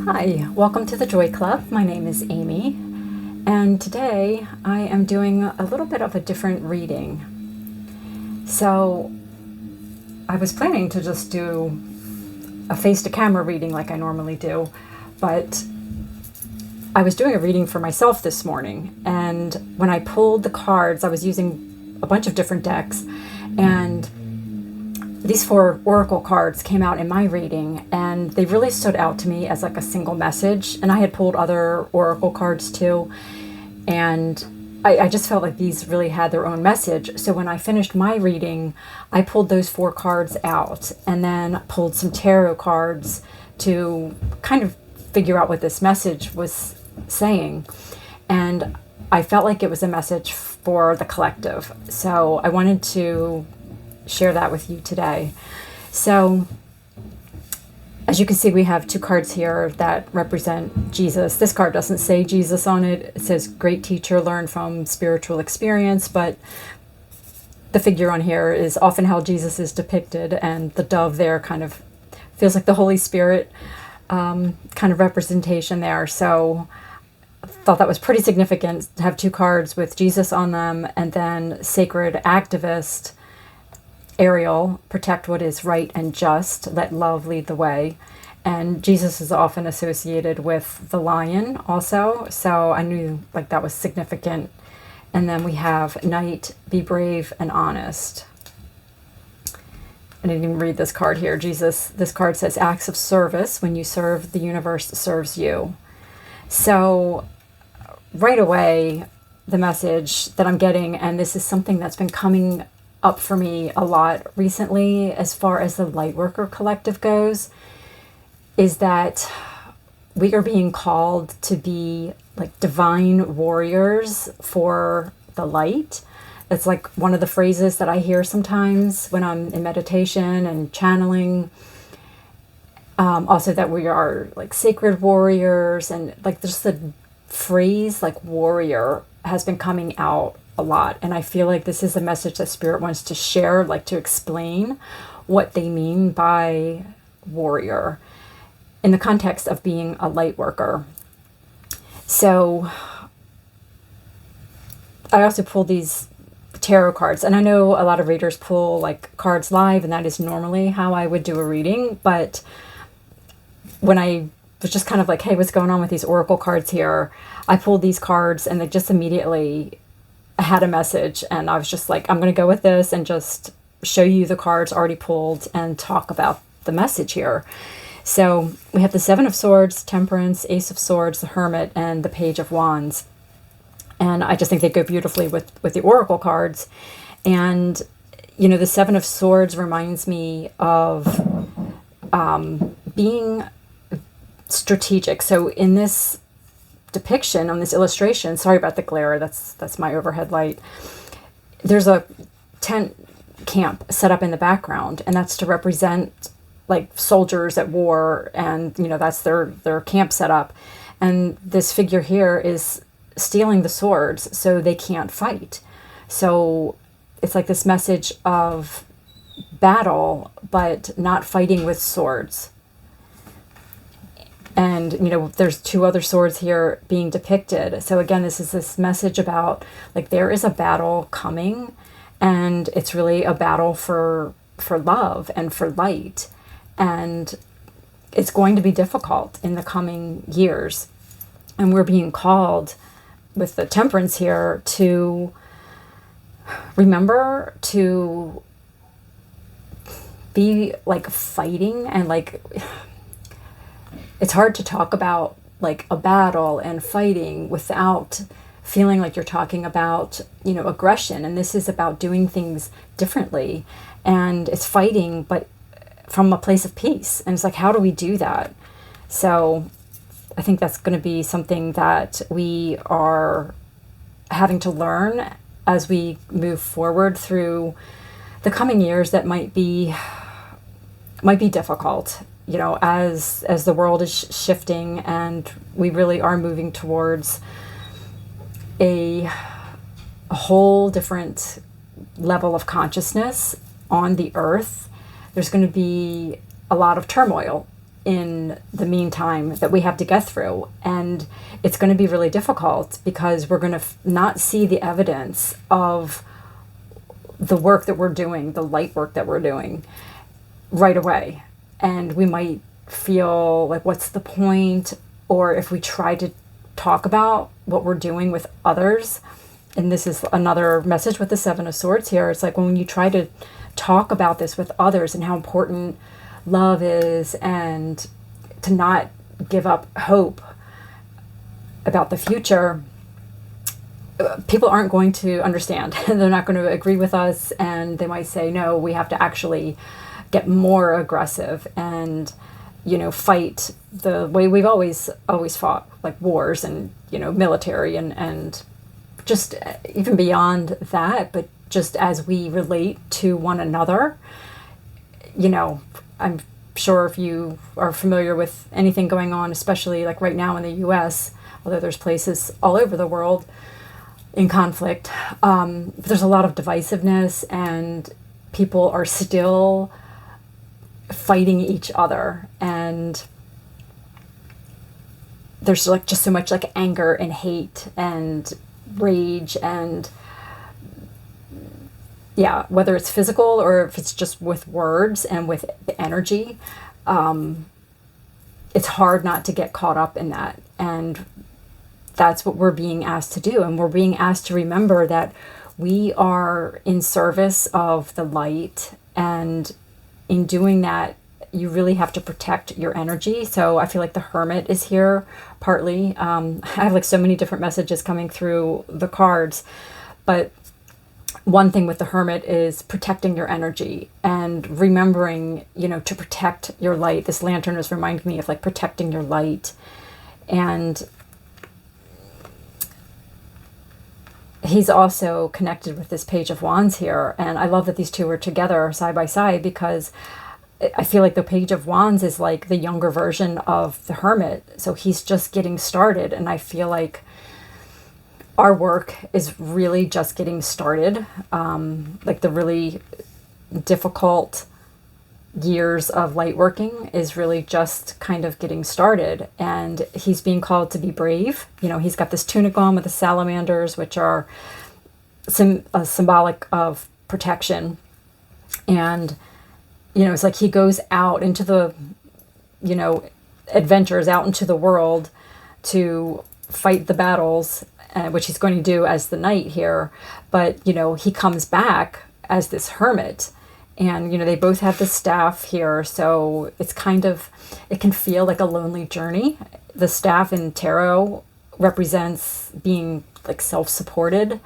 Hi, welcome to the Joy Club. My name is Amy, and today I am doing a little bit of a different reading. So, I was planning to just do a face-to-camera reading like I normally do, but I was doing a reading for myself this morning, and when I pulled the cards, I was using a bunch of different decks, and these 4 oracle cards came out in my reading, and they really stood out to me as like a single message. And I had pulled other oracle cards too, and I just felt like these really had their own message. So when I finished my reading, I pulled those 4 cards out and then pulled some tarot cards to kind of figure out what this message was saying. And I felt like it was a message for the collective. So I wanted to share that with you today. So as you can see, we have 2 cards here that represent Jesus. This card doesn't say Jesus on it. It says great teacher, learn from spiritual experience, but the figure on here is often how Jesus is depicted, and the dove there kind of feels like the Holy Spirit kind of representation there. So I thought that was pretty significant to have 2 cards with Jesus on them, and then sacred activist Ariel, protect what is right and just, let love lead the way. And Jesus is often associated with the lion also, so I knew like that was significant. And then we have Knight, be brave and honest. I didn't even read this card here. Jesus, this card says acts of service. When you serve, the universe serves you. So right away, the message that I'm getting, and this is something that's been coming up for me a lot recently as far as the Lightworker Collective goes, is that we are being called to be like divine warriors for the light. It's like one of the phrases that I hear sometimes when I'm in meditation and channeling. Also that we are like sacred warriors, and like just the phrase like warrior has been coming out a lot, and I feel like this is a message that Spirit wants to share, like to explain what they mean by warrior in the context of being a light worker. So I also pulled these tarot cards, and I know a lot of readers pull like cards live, and that is normally how I would do a reading, but when I was just kind of like, hey, what's going on with these oracle cards here, I pulled these cards and they just immediately had a message, and I was just like, I'm going to go with this and just show you the cards already pulled and talk about the message here. So we have the 7 of Swords, Temperance, Ace of Swords, the Hermit, and the Page of Wands. And I just think they go beautifully with the oracle cards. And, you know, the 7 of Swords reminds me of being strategic. So in this depiction, on this illustration, sorry about the glare, that's my overhead light, there's a tent camp set up in the background, and that's to represent like soldiers at war, and you know that's their camp set up. And this figure here is stealing the swords so they can't fight. So it's like this message of battle, but not fighting with swords. And, you know, there's 2 other swords here being depicted. So again, this is this message about, like, there is a battle coming, and it's really a battle for love and for light. And it's going to be difficult in the coming years. And we're being called with the Temperance here to remember to be, like, fighting and, like... It's hard to talk about like a battle and fighting without feeling like you're talking about, you know, aggression. And this is about doing things differently. And it's fighting, but from a place of peace. And it's like, how do we do that? So I think that's going to be something that we are having to learn as we move forward through the coming years that might be difficult. You know, as the world is shifting, and we really are moving towards a whole different level of consciousness on the earth, there's going to be a lot of turmoil in the meantime that we have to get through. And it's going to be really difficult because we're going to not see the evidence of the work that we're doing, the light work that we're doing right away. And we might feel like, what's the point? Or if we try to talk about what we're doing with others, and this is another message with the Seven of Swords here, it's like when you try to talk about this with others and how important love is, and to not give up hope about the future, people aren't going to understand. They're not going to agree with us, and they might say, no, we have to actually get more aggressive and, fight the way we've always fought, like wars and, military and just even beyond that, but just as we relate to one another. I'm sure if you are familiar with anything going on, especially like right now in the US, although there's places all over the world in conflict, there's a lot of divisiveness, and people are still fighting each other, and there's like just so much like anger and hate and rage, and yeah, whether it's physical or if it's just with words and with the energy, it's hard not to get caught up in that. And that's what we're being asked to do. And we're being asked to remember that we are in service of the light. And in doing that, you really have to protect your energy. So I feel like the Hermit is here partly. I have like so many different messages coming through the cards. But one thing with the Hermit is protecting your energy and remembering, to protect your light. This lantern is reminding me of like protecting your light. And he's also connected with this Page of Wands here. And I love that these two are together side by side, because I feel like the Page of Wands is like the younger version of the Hermit. So he's just getting started. And I feel like our work is really just getting started. Like the really difficult years of light working is really just kind of getting started. And he's being called to be brave. He's got this tunic on with the salamanders, which are symbolic of protection. And, it's like he goes out into the, adventures out into the world to fight the battles, which he's going to do as the knight here. But, he comes back as this hermit. And, they both have the staff here. So it's it can feel like a lonely journey. The staff in tarot represents being like self-supported.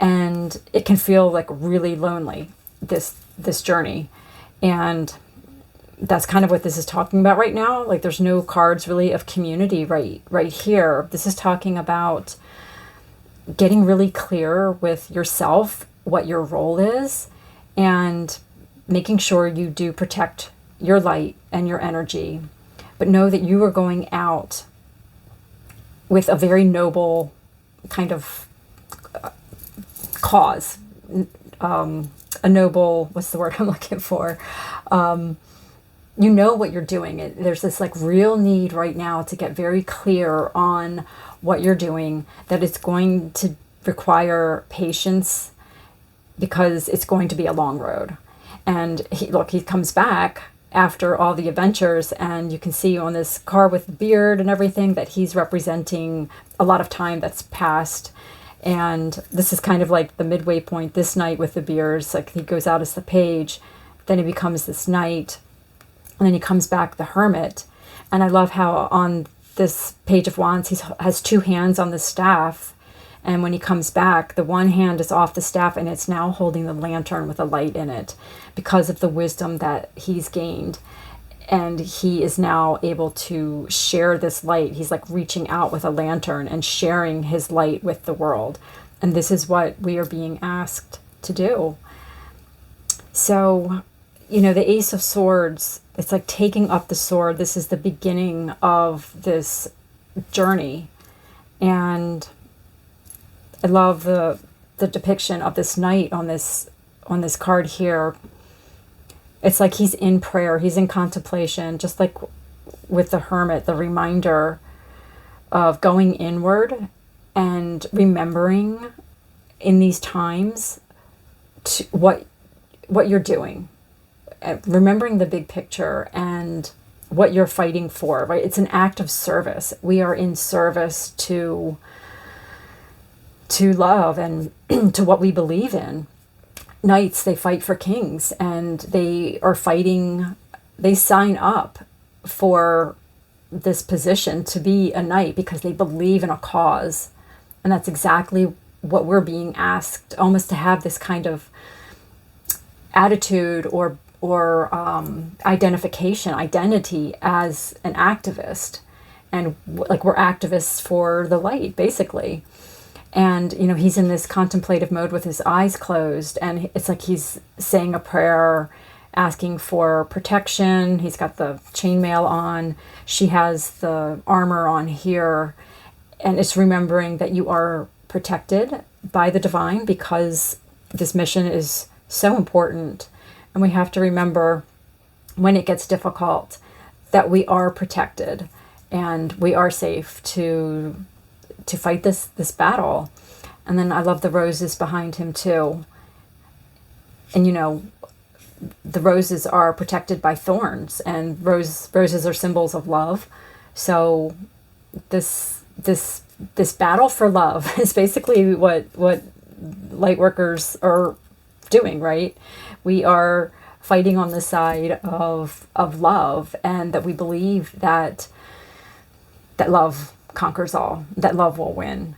And it can feel like really lonely, this journey. And that's kind of what this is talking about right now. Like there's no cards really of community right here. This is talking about getting really clear with yourself what your role is, and making sure you do protect your light and your energy, but know that you are going out with a very noble kind of cause, a noble, what's the word I'm looking for? What you're doing. There's this like real need right now to get very clear on what you're doing, that it's going to require patience because it's going to be a long road. And he comes back after all the adventures, and you can see on this card with the beard and everything that he's representing a lot of time that's passed. And this is kind of like the midway point this night with the beards. Like he goes out as the page, then he becomes this knight, and then he comes back the hermit. And I love how on this Page of Wands, he has two hands on the staff. And when he comes back, the one hand is off the staff and it's now holding the lantern with a light in it because of the wisdom that he's gained. And he is now able to share this light. He's like reaching out with a lantern and sharing his light with the world. And this is what we are being asked to do. So, the Ace of Swords, it's like taking up the sword. This is the beginning of this journey. And I love the depiction of this knight on this card here. It's like he's in prayer, he's in contemplation, just like with the Hermit, the reminder of going inward and remembering in these times what you're doing, remembering the big picture and what you're fighting for, right? It's an act of service. We are in service to love and to what we believe in. Knights, they fight for kings, and they are fighting, they sign up for this position to be a knight because they believe in a cause. And that's exactly what we're being asked, almost to have this kind of attitude or identity as an activist. And like, we're activists for the light, basically. And, he's in this contemplative mode with his eyes closed, and it's like he's saying a prayer, asking for protection. He's got the chainmail on. She has the armor on here. And it's remembering that you are protected by the divine, because this mission is so important. And we have to remember, when it gets difficult, that we are protected and we are safe to fight this battle. And then I love the roses behind him too. And the roses are protected by thorns, and roses are symbols of love. So this battle for love is basically what light workers are doing, right? We are fighting on the side of love, and that we believe that love conquers all, that love will win.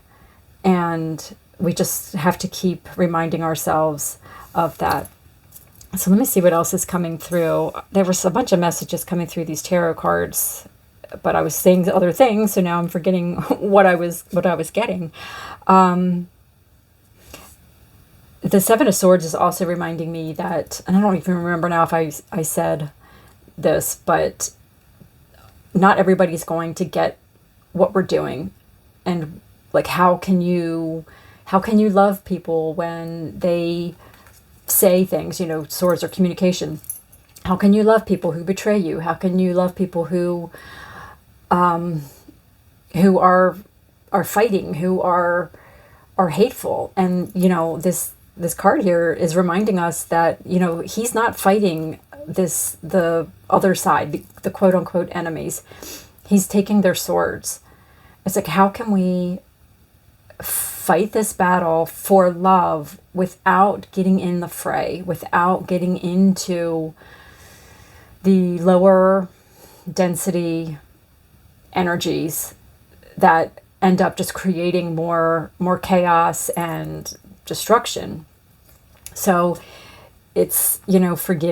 And we just have to keep reminding ourselves of that. So let me see what else is coming through. There was a bunch of messages coming through these tarot cards, but I was saying other things, so now I'm forgetting what I was getting. The Seven of Swords is also reminding me that, and I don't even remember now if I said this, but not everybody's going to get what we're doing. And like, how can you love people when they say things? Swords are communication. How can you love people who betray you? How can you love people who are fighting, who are hateful? And this card here is reminding us that he's not fighting the other side, the quote unquote enemies. He's taking their swords. It's like, how can we fight this battle for love without getting in the fray, without getting into the lower density energies that end up just creating more chaos and destruction? So it's, forgiving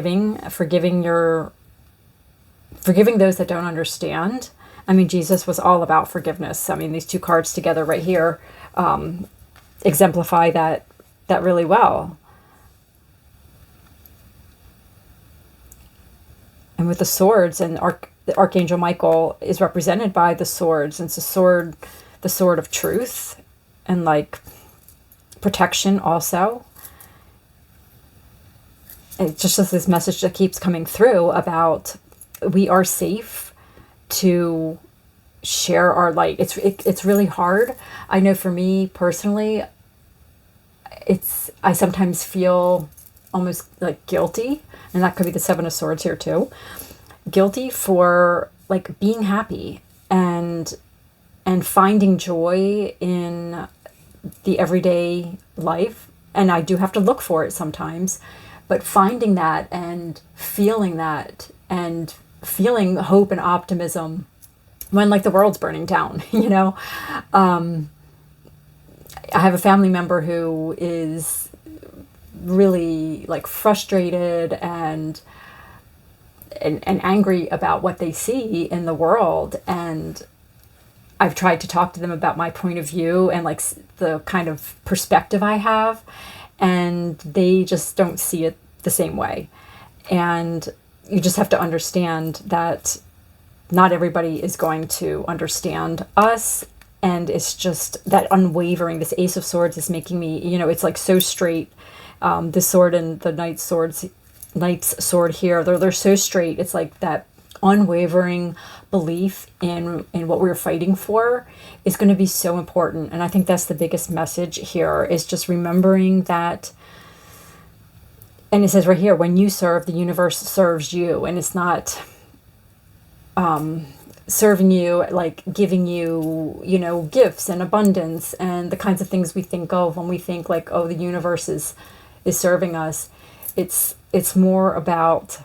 those that don't understand. I mean, Jesus was all about forgiveness. I mean, these two cards together right here exemplify that really well. And with the swords, and the Archangel Michael is represented by the swords. And it's the sword of truth, and like protection also. It's just this message that keeps coming through about we are safe to share our light. It's really hard. I know for me personally, I sometimes feel almost like guilty, and that could be the Seven of Swords here too. Guilty for like being happy and finding joy in the everyday life. And I do have to look for it sometimes, but finding that and feeling hope and optimism when like the world's burning down, I have a family member who is really like frustrated and angry about what they see in the world. And I've tried to talk to them about my point of view and like the kind of perspective I have, and they just don't see it the same way. And you just have to understand that not everybody is going to understand us. And it's just that unwavering, this Ace of Swords is making me, it's like so straight. The sword and the knight's sword here, they're so straight. It's like that unwavering belief in what we're fighting for is going to be so important. And I think that's the biggest message here, is just remembering that. And it says right here, when you serve, the universe serves you. And it's not serving you like giving you, gifts and abundance and the kinds of things we think of when we think like, oh, the universe is serving us. It's more about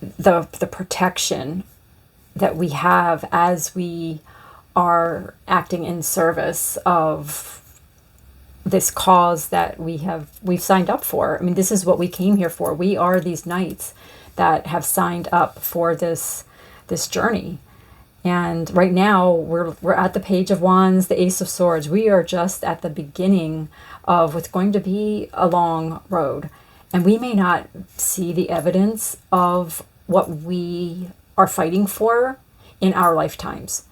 the protection that we have as we are acting in service of this cause that we've signed up for. I mean, this is what we came here for. We are these knights that have signed up for this journey. And right now we're at the Page of Wands, the Ace of Swords. We are just at the beginning of what's going to be a long road. And we may not see the evidence of what we are fighting for in our lifetimes.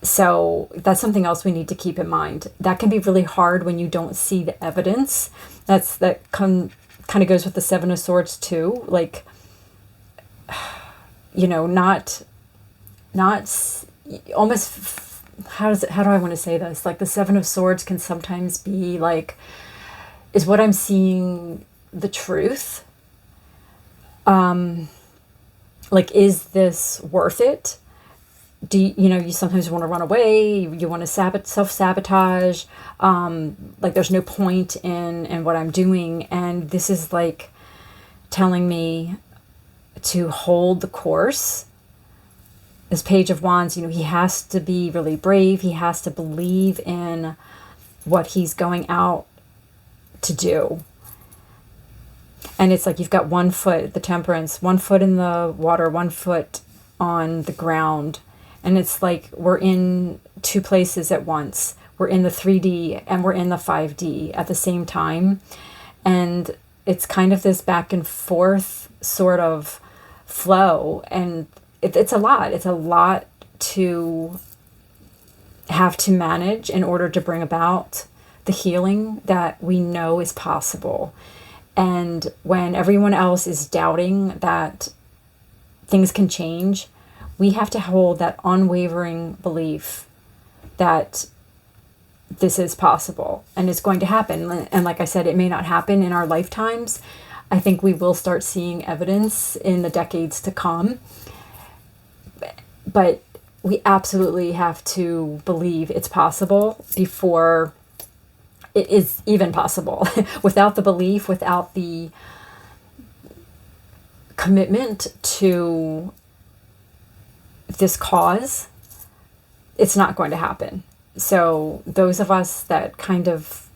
So that's something else we need to keep in mind. That can be really hard when you don't see the evidence. That kind of goes with the Seven of Swords too. Like, not almost, how do I want to say this? Like the Seven of Swords can sometimes be like, is what I'm seeing the truth? Like, is this worth it? Do you sometimes want to run away, you want to self-sabotage, like there's no point in what I'm doing. And this is like telling me to hold the course. This Page of Wands, he has to be really brave. He has to believe in what he's going out to do. And it's like you've got one foot, the Temperance, one foot in the water, one foot on the ground. And it's like we're in two places at once. We're in the 3D and we're in the 5D at the same time. And it's kind of this back and forth sort of flow. And it's a lot. It's a lot to have to manage in order to bring about the healing that we know is possible. And when everyone else is doubting that things can change, we have to hold that unwavering belief that this is possible and it's going to happen. And like I said, it may not happen in our lifetimes. I think we will start seeing evidence in the decades to come. But we absolutely have to believe it's possible before it is even possible. Without the belief, without the commitment to this cause, it's not going to happen. So those of us that kind of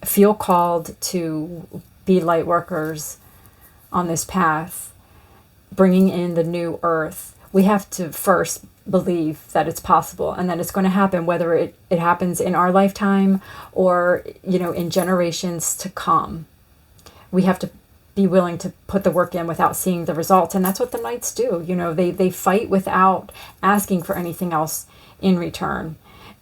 feel called to be light workers on this path, bringing in the new earth, we have to first believe that it's possible and that it's going to happen, whether it happens in our lifetime or, in generations to come. We have to be willing to put the work in without seeing the results. And that's what the knights do. They fight without asking for anything else in return.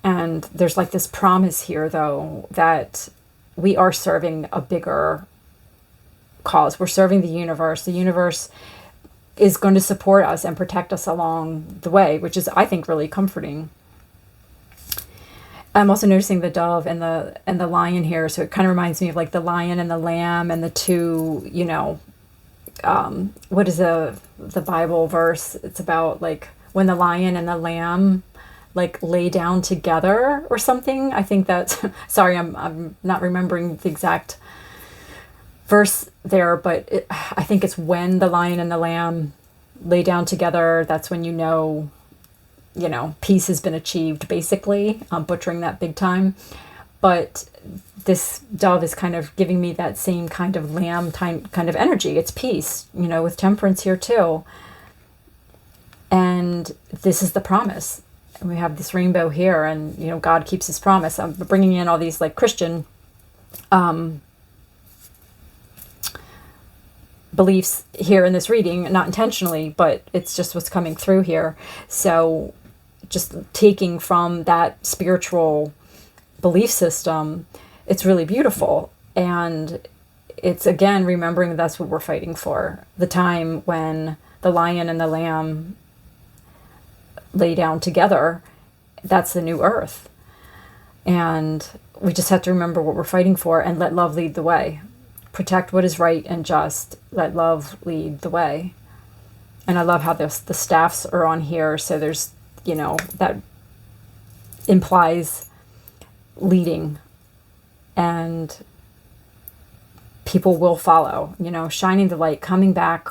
And there's like this promise here, though, that we are serving a bigger cause. We're serving the universe. The universe is going to support us and protect us along the way, which is, I think, really comforting. I'm also noticing the dove and the lion here, so it kind of reminds me of like the lion and the lamb and the two, what is the Bible verse? It's about like when the lion and the lamb like lay down together or something. I think that's sorry, I'm not remembering the exact verse there, but I think it's when the lion and the lamb lay down together, that's when peace has been achieved, basically. I'm butchering that big time. But this dove is kind of giving me that same kind of lamb kind of energy. It's peace, with Temperance here too. And this is the promise. And we have this rainbow here, and, God keeps his promise. I'm bringing in all these like Christian beliefs here in this reading, not intentionally, but it's just what's coming through here. So just taking from that spiritual belief system, it's really beautiful. And it's, again, remembering that's what we're fighting for. The time when the lion and the lamb lay down together, that's the new earth. And we just have to remember what we're fighting for and let love lead the way. Protect what is right and just. Let love lead the way. And I love how the staffs are on here. So there's, that implies leading. And people will follow, shining the light, coming back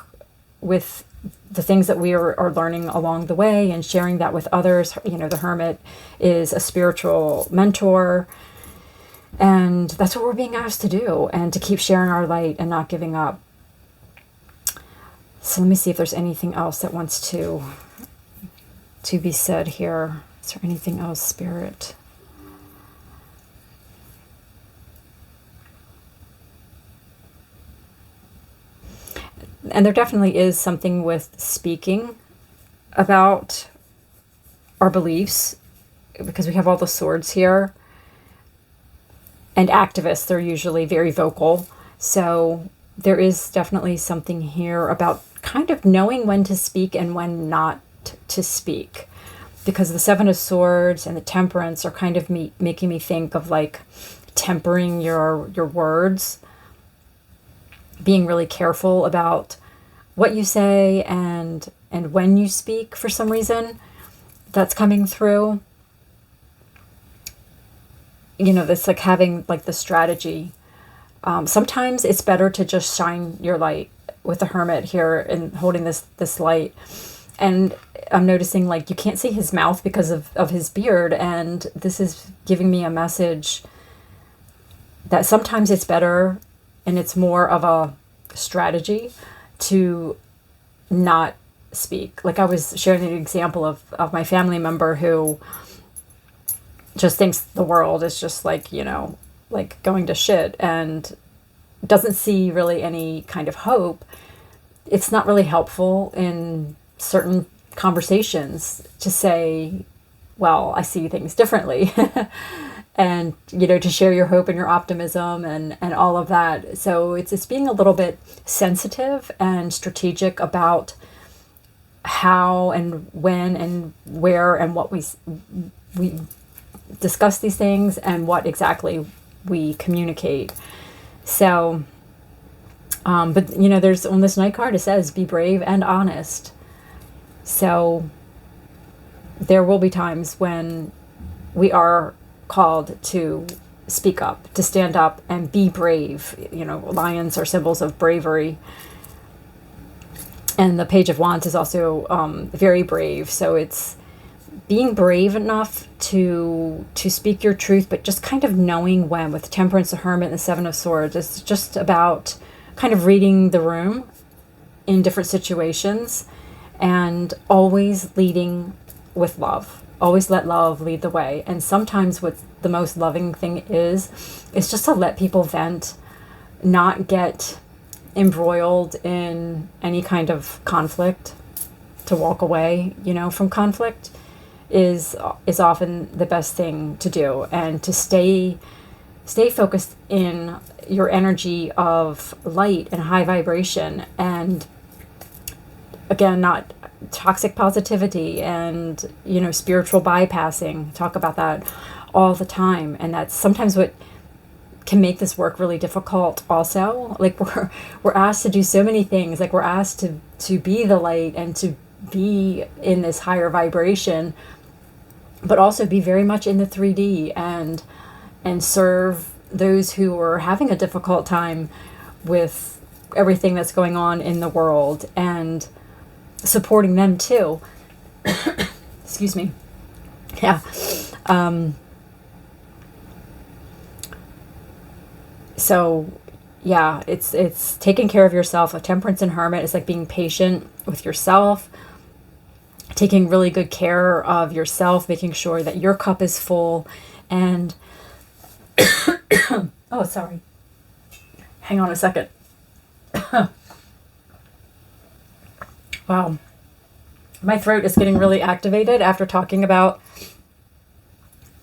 with the things that we are learning along the way and sharing that with others. The hermit is a spiritual mentor. And that's what we're being asked to do, and to keep sharing our light and not giving up. So let me see if there's anything else that wants to be said here. Is there anything else, Spirit? And there definitely is something with speaking about our beliefs, because we have all the swords here. And activists, they're usually very vocal. So there is definitely something here about kind of knowing when to speak and when not to speak. Because the Seven of Swords and the Temperance are kind of making me think of like tempering your words, being really careful about what you say and when you speak. For some reason, that's coming through. That's like having like the strategy. Sometimes it's better to just shine your light with the hermit here and holding this light. And I'm noticing like you can't see his mouth because of his beard. And this is giving me a message that sometimes it's better and it's more of a strategy to not speak. Like I was sharing an example of my family member who just thinks the world is just like, like going to shit and doesn't see really any kind of hope. It's not really helpful in certain conversations to say, well, I see things differently. And, to share your hope and your optimism and all of that. So it's being a little bit sensitive and strategic about how and when and where and what we discuss these things and what exactly we communicate. So, but there's on this Knight card, it says, be brave and honest. So there will be times when we are called to speak up, to stand up and be brave. Lions are symbols of bravery. And the Page of Wands is also very brave. So it's being brave enough to speak your truth, but just kind of knowing when. With Temperance, the Hermit, and the Seven of Swords, it's just about kind of reading the room in different situations and always leading with love. Always let love lead the way. And sometimes what the most loving thing is just to let people vent, not get embroiled in any kind of conflict, to walk away, from conflict is often the best thing to do, and to stay focused in your energy of light and high vibration, and again, not toxic positivity and spiritual bypassing. Talk about that all the time, and that's sometimes what can make this work really difficult also. Like we're asked to do so many things. Like we're asked to be the light and to be in this higher vibration, but also be very much in the 3D and serve those who are having a difficult time with everything that's going on in the world, and supporting them too. Excuse me. Yeah. So yeah, it's taking care of yourself. A Temperance and Hermit is like being patient with yourself, taking really good care of yourself, making sure that your cup is full. And oh, sorry. Hang on a second. Wow. My throat is getting really activated after talking about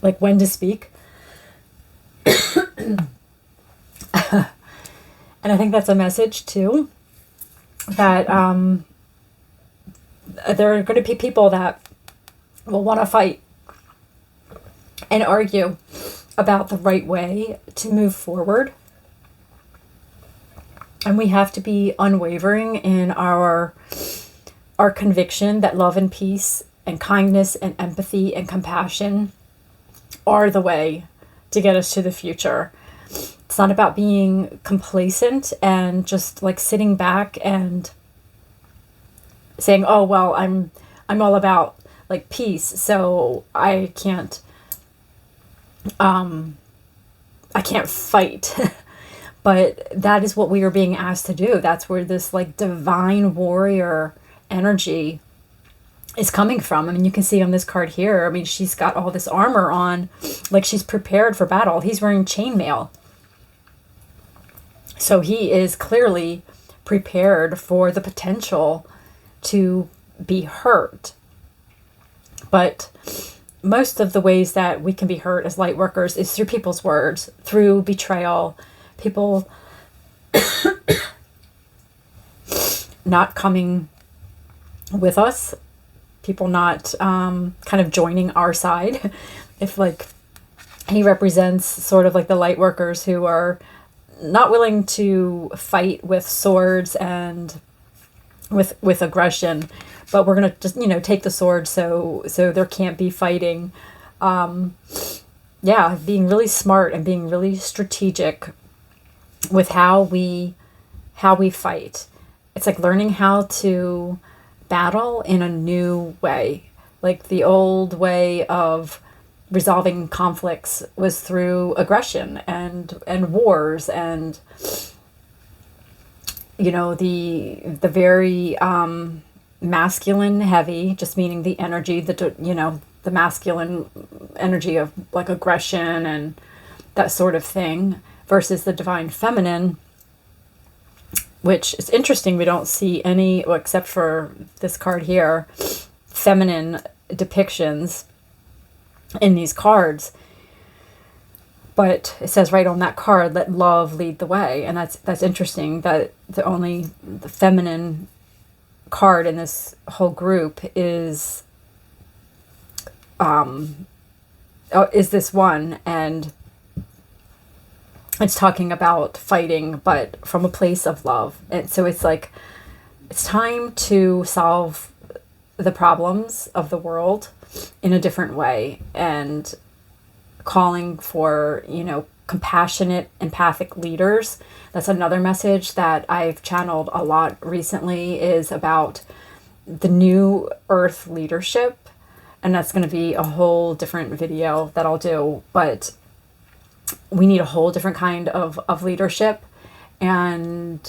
like when to speak. And I think that's a message too, that there are going to be people that will want to fight and argue about the right way to move forward. And we have to be unwavering in our conviction that love and peace and kindness and empathy and compassion are the way to get us to the future. It's not about being complacent and just like sitting back and saying, "Oh, well, I'm all about like peace, so I can't fight." But that is what we are being asked to do. That's where this like divine warrior energy is coming from. I mean, you can see on this card here, I mean, she's got all this armor on, like she's prepared for battle. He's wearing chainmail. So he is clearly prepared for the potential to be hurt. But most of the ways that we can be hurt as light workers is through people's words, through betrayal, people not coming with us, people not kind of joining our side. If like he represents sort of like the light workers who are not willing to fight with swords and with aggression, but we're gonna just take the sword so there can't be fighting. Yeah, being really smart and being really strategic with how we fight. It's like learning how to battle in a new way. Like the old way of resolving conflicts was through aggression and wars and the very masculine heavy, just meaning the energy, the masculine energy of like aggression and that sort of thing, versus the divine feminine, which is interesting. We don't see any, well, except for this card here, feminine depictions in these cards. But it says right on that card, let love lead the way. And that's interesting that the feminine card in this whole group is this one. And it's talking about fighting, but from a place of love. And so it's like, it's time to solve the problems of the world in a different way, and calling for, compassionate, empathic leaders. That's another message that I've channeled a lot recently, is about the new earth leadership. And that's going to be a whole different video that I'll do, but we need a whole different kind of leadership. And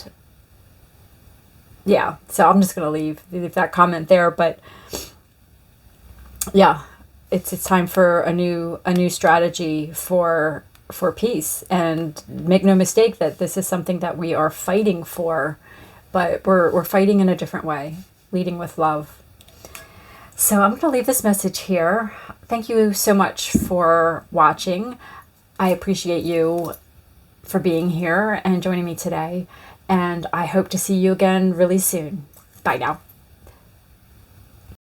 yeah, so I'm just going to leave that comment there. But yeah, it's time for a new strategy for peace. And make no mistake that this is something that we are fighting for, but we're fighting in a different way, leading with love. So I'm going to leave this message here. Thank you so much for watching. I appreciate you for being here and joining me today. And I hope to see you again really soon. Bye now.